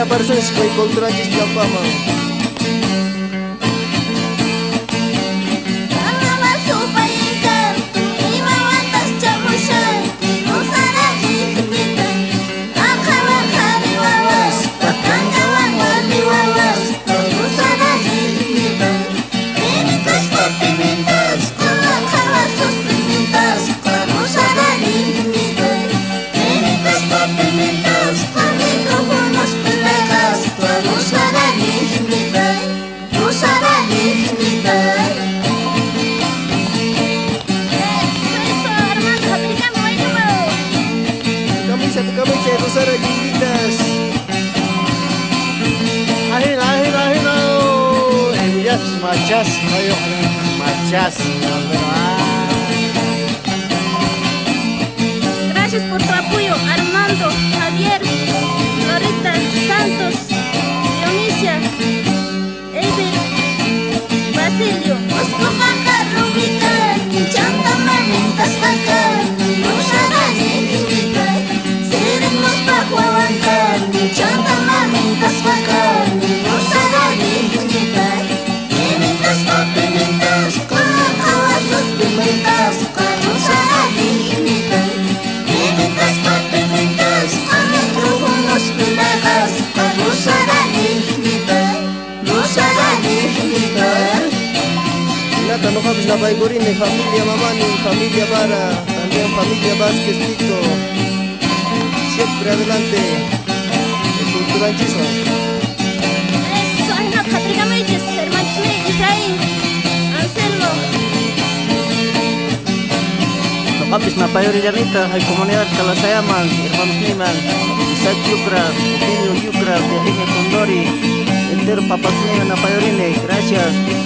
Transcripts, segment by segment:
Para personas que cultura de fama. Camisa Rosara Chiquitas. Akhir. Ellas machas, ayo machas. Gracias por tu apoyo, Armando, Javier, Lorita, Santos, Dionisia, Ever, Basilio. No habis na Baigurini, familia Mamani, familia Bara, también familia Vázquez Tito. Siempre adelante, el culturanchismo. Eso, ay no, Patricia Meijes, hermano Efraín, Anselmo. No habis na Payori Janita, hay comunidad Calasayaman, hermanos Niman, Isaac Yucra, Eugenio Yucra, Virginia Condori, entero papas Niman na Payorini, gracias.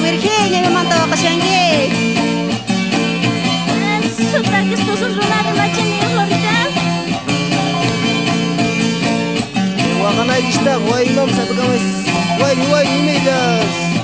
Virginia me mandó a Casiangue. Eso, para que estos son de machini, Florida. Guacanay está, guay, no, sabe cómo es. Guay, miras.